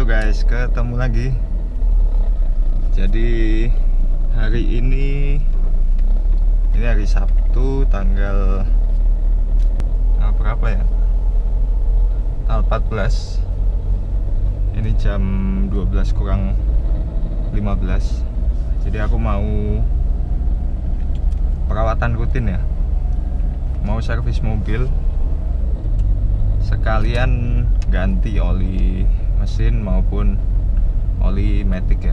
Halo guys, ketemu lagi. Jadi hari ini hari Sabtu tanggal berapa ya? Tanggal 14. Ini jam 12 kurang 15. Jadi aku mau perawatan rutin ya. Mau servis mobil, sekalian ganti oli mesin maupun oli matic ya.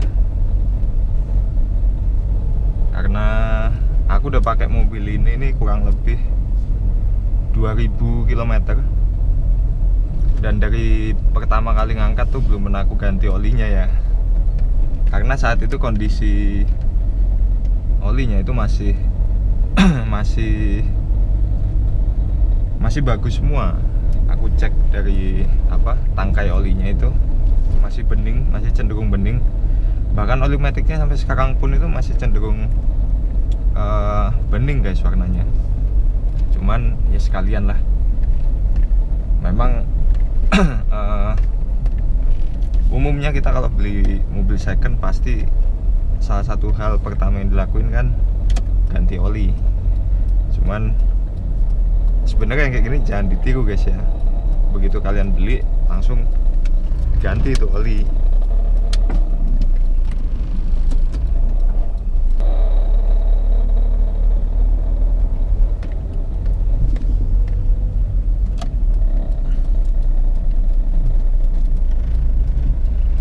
Karena aku udah pakai mobil ini kurang lebih 2000 km. Dan dari pertama kali ngangkat tuh belum pernah aku ganti olinya ya. Karena saat itu kondisi olinya itu masih masih bagus semua. Aku cek dari tangkai olinya itu masih bening, masih cenderung bening. Bahkan oli maticnya sampai sekarang pun itu masih cenderung bening guys warnanya. Cuman ya sekalian lah. Memang umumnya kita kalau beli mobil second pasti salah satu hal pertama yang dilakuin kan ganti oli. Cuman sebenarnya yang kayak gini jangan ditiru guys ya. Begitu kalian beli langsung ganti itu oli.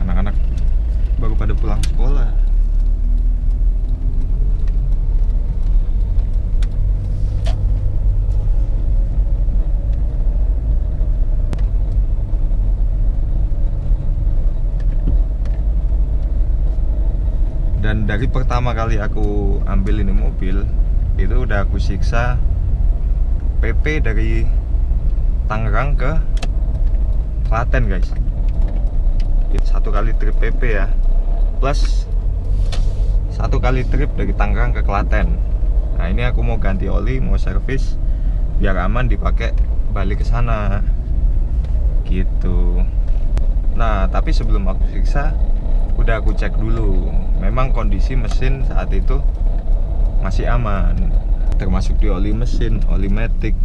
Anak-anak baru pada pulang sekolah. Dan dari pertama kali aku ambil ini mobil, itu udah aku siksa PP dari Tangerang ke Klaten guys. Itu 1 kali trip PP ya, plus 1 kali trip dari Tangerang ke Klaten. Nah ini aku mau ganti oli, mau servis biar aman dipakai balik ke sana gitu. Nah tapi sebelum aku siksa, udah aku cek dulu, memang kondisi mesin saat itu masih aman, termasuk di oli mesin, oli matic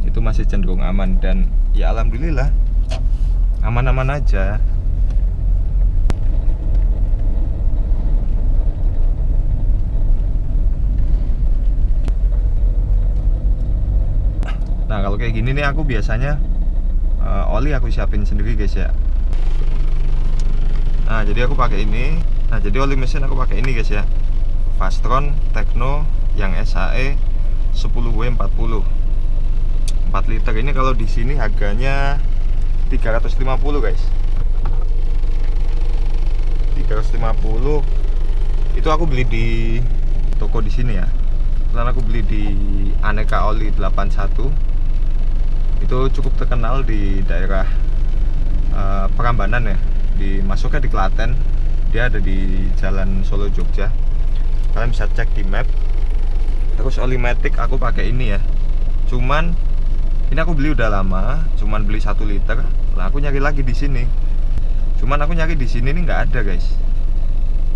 itu masih cenderung aman. Dan ya alhamdulillah aman-aman aja. Nah kalau kayak gini nih aku biasanya oli aku siapin sendiri guys ya. Nah jadi aku pakai ini. Nah jadi oli mesin aku pakai ini guys ya, Fastron Tekno yang SHE 10W40 4 liter. Ini kalau di sini harganya 350 guys. 350 itu aku beli di toko di sini ya. Lalu aku beli di Aneka Oli 81. Itu cukup terkenal di daerah Prambanan ya. Masuknya di Klaten, dia ada di Jalan Solo Jogja. Kalian bisa cek di map. Terus oli matic aku pakai ini ya. Cuman ini aku beli udah lama, cuman beli 1 liter. Lah aku nyari lagi di sini. Cuman aku nyari di sini nih nggak ada guys.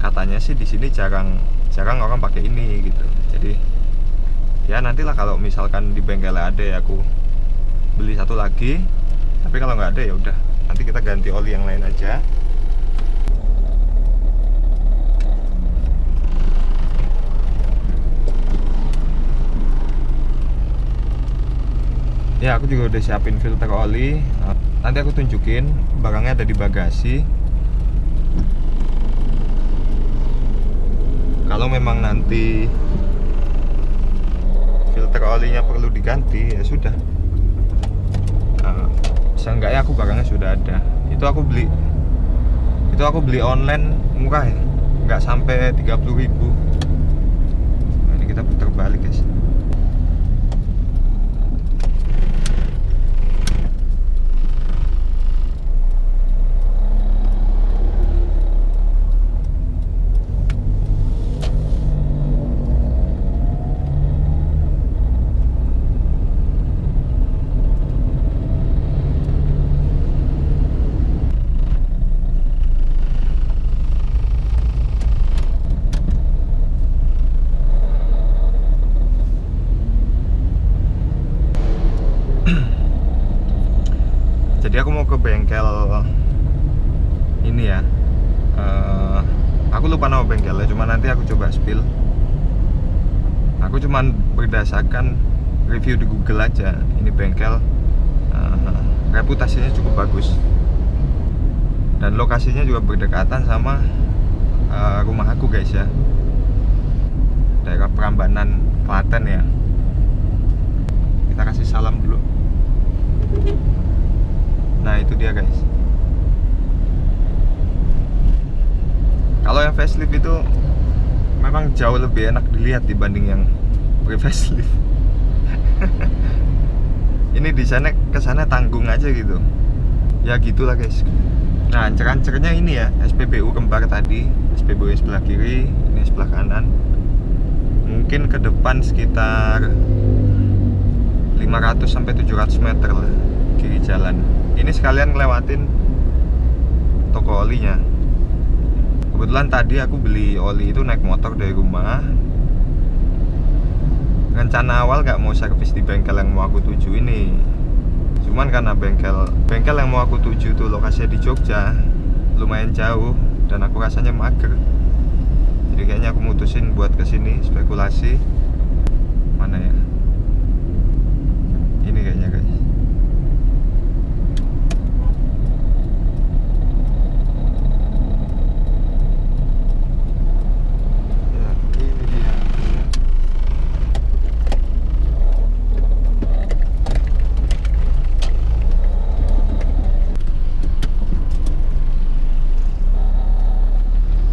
Katanya sih di sini jarang orang pakai ini gitu. Jadi ya nantilah kalau misalkan di bengkel ada ya aku beli 1 lagi. Tapi kalau nggak ada ya udah, nanti kita ganti oli yang lain aja. Ya aku juga udah siapin filter oli. Nanti aku tunjukin, barangnya ada di bagasi. Kalau memang nanti filter olinya perlu diganti ya sudah. Seenggaknya aku barangnya sudah ada. Itu aku beli online murah ya, nggak sampai 30.000. Nah, ini kita putar balik guys. Jadi aku mau ke bengkel ini ya. Aku lupa nama bengkelnya, cuma nanti aku coba spill. Aku cuman berdasarkan review di Google aja. Ini bengkel reputasinya cukup bagus dan lokasinya juga berdekatan sama rumah aku guys ya, daerah Prambanan, Klaten ya. Kita kasih salam dulu. Nah itu dia guys. Kalau yang facelift itu memang jauh lebih enak dilihat dibanding yang pre-facelift. Ini di sana kesana tanggung aja gitu. Ya gitulah guys. Nah ancer-ancernya ini ya, SPBU kembar tadi, SPBU sebelah kiri, ini sebelah kanan. Mungkin ke depan sekitar 500 sampai 700 meter lah kiri jalan. Ini sekalian ngelewatin toko olinya. Kebetulan tadi aku beli oli itu naik motor dari rumah. Rencana awal gak mau servis di bengkel yang mau aku tuju ini. Cuman karena bengkel yang mau aku tuju tuh lokasinya di Jogja, lumayan jauh dan aku rasanya mager. Jadi kayaknya aku mutusin buat kesini spekulasi. Mana ya? Ini kayaknya guys.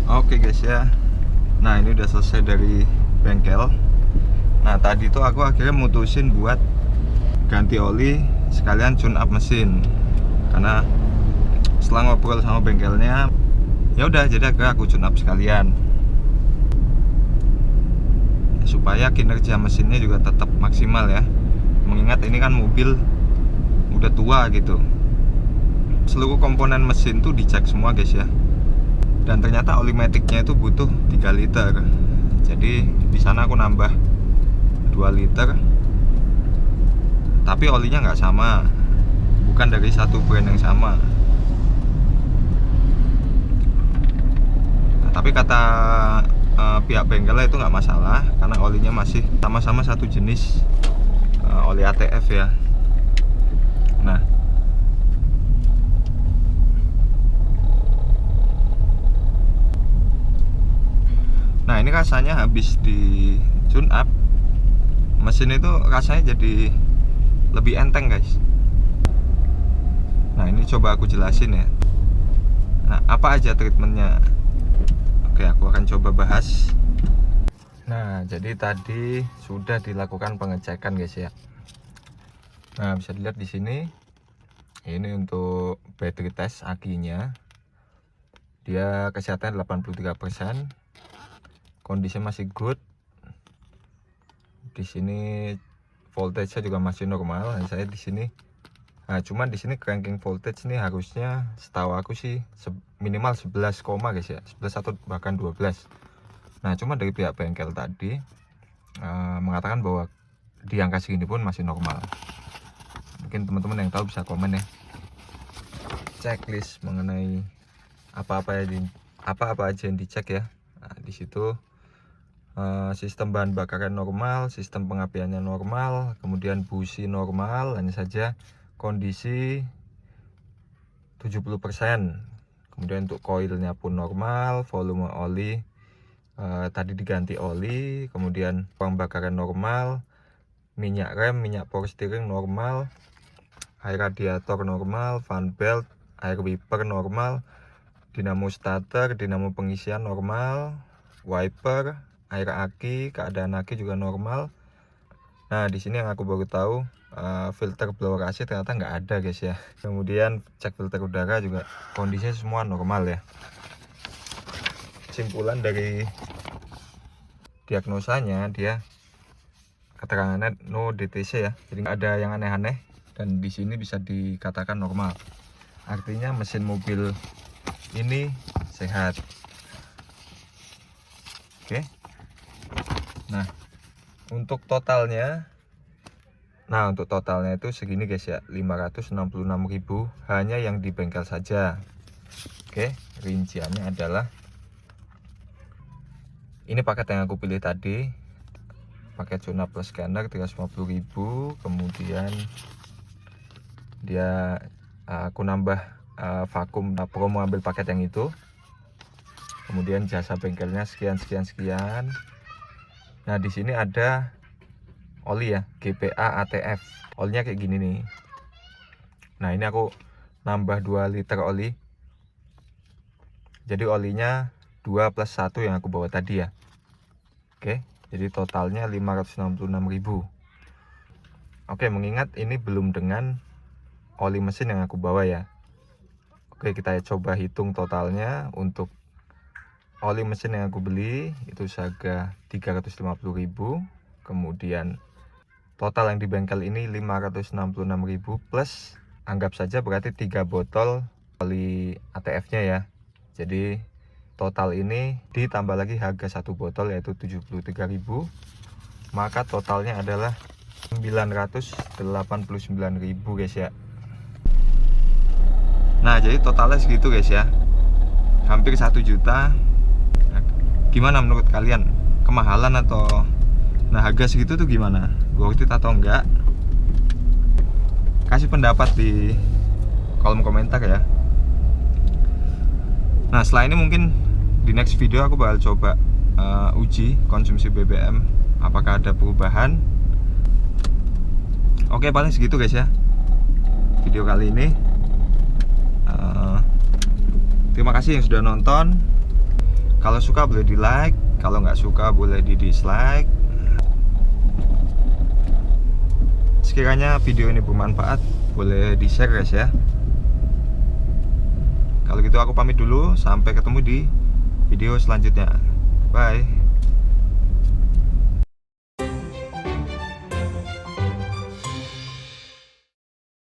Oke guys ya. Nah ini udah selesai dari bengkel. Nah tadi tuh aku akhirnya mutusin buat ganti oli sekalian tune up mesin. Karena setelah ngobrol sama bengkelnya, ya udah jadi akhirnya aku tune up sekalian. Supaya kinerja mesinnya juga tetap maksimal ya. Mengingat ini kan mobil udah tua gitu. Seluruh komponen mesin tuh dicek semua guys ya. Dan ternyata oli maticnya itu butuh 3 liter. Jadi di sana aku nambah 2 liter. Tapi olinya nggak sama. Bukan dari satu brand yang sama. Nah, tapi kata pihak bengkelnya itu nggak masalah karena olinya masih sama-sama satu jenis oli ATF ya. Nah ini rasanya habis di tune up, mesin itu rasanya jadi lebih enteng guys. Nah ini coba aku jelasin ya. Nah apa aja treatmentnya? Oke aku akan coba bahas. Nah jadi tadi sudah dilakukan pengecekan guys ya. Nah bisa dilihat di sini. Ini untuk battery test akinya. Dia kesehatan 83%. Kondisinya masih good. Di sini voltage-nya juga masih normal. Dan saya di sini, nah cuman di sini cranking voltage nih harusnya setahu aku sih minimal 11, guys ya, 11 atau bahkan 12. Nah cuma dari pihak bengkel tadi mengatakan bahwa di angka segini pun masih normal. Mungkin teman-teman yang tahu bisa komen ya. Checklist mengenai apa-apa aja yang dicek ya. Nah, di situ sistem bahan bakarnya normal, sistem pengapiannya normal, kemudian busi normal, hanya saja kondisi 70%. Kemudian untuk koilnya pun normal, volume oli tadi diganti oli, kemudian ruang bakarnya normal, minyak rem, minyak power steering normal, air radiator normal, fan belt, air wiper normal, dinamo starter, dinamo pengisian normal, wiper, air aki, keadaan aki juga normal. Nah di sini yang aku baru tahu filter blower AC ternyata nggak ada guys ya. Kemudian cek filter udara juga kondisinya semua normal ya. Kesimpulan dari diagnosanya, dia keterangannya no DTC ya, jadi nggak ada yang aneh-aneh dan di sini bisa dikatakan normal. Artinya mesin mobil ini sehat. Oke. Nah, untuk totalnya Nah, untuk totalnya itu segini guys ya, 566.000 hanya yang di bengkel saja. Oke, rinciannya adalah ini paket yang aku pilih tadi. Paket Zona Plus Scanner 350.000, kemudian dia aku nambah vakum promo ambil paket yang itu. Kemudian jasa bengkelnya sekian. Nah, di sini ada oli ya, GPA ATF. Olinya kayak gini nih. Nah, ini aku nambah 2 liter oli. Jadi olinya 2 plus 1 yang aku bawa tadi ya. Oke, jadi totalnya 566.000. Oke, mengingat ini belum dengan oli mesin yang aku bawa ya. Oke, kita coba hitung totalnya. Untuk oli mesin yang aku beli itu seharga 350.000. Kemudian total yang di bengkel ini 566.000 plus anggap saja berarti 3 botol oli ATF-nya ya. Jadi total ini ditambah lagi harga 1 botol yaitu 73.000. Maka totalnya adalah 989.000 guys ya. Nah, jadi totalnya segitu guys ya. Hampir 1 juta. Gimana menurut kalian? Kemahalan atau harga segitu tuh gimana? Worth it atau enggak? Kasih pendapat di kolom komentar ya. Nah, setelah ini mungkin di next video aku bakal coba uji konsumsi BBM apakah ada perubahan. Oke, paling segitu guys ya video kali ini. Terima kasih yang sudah nonton. Kalau suka boleh di like, kalau nggak suka boleh di dislike. Sekiranya video ini bermanfaat boleh di share guys ya. Kalau gitu aku pamit dulu, sampai ketemu di video selanjutnya. Bye.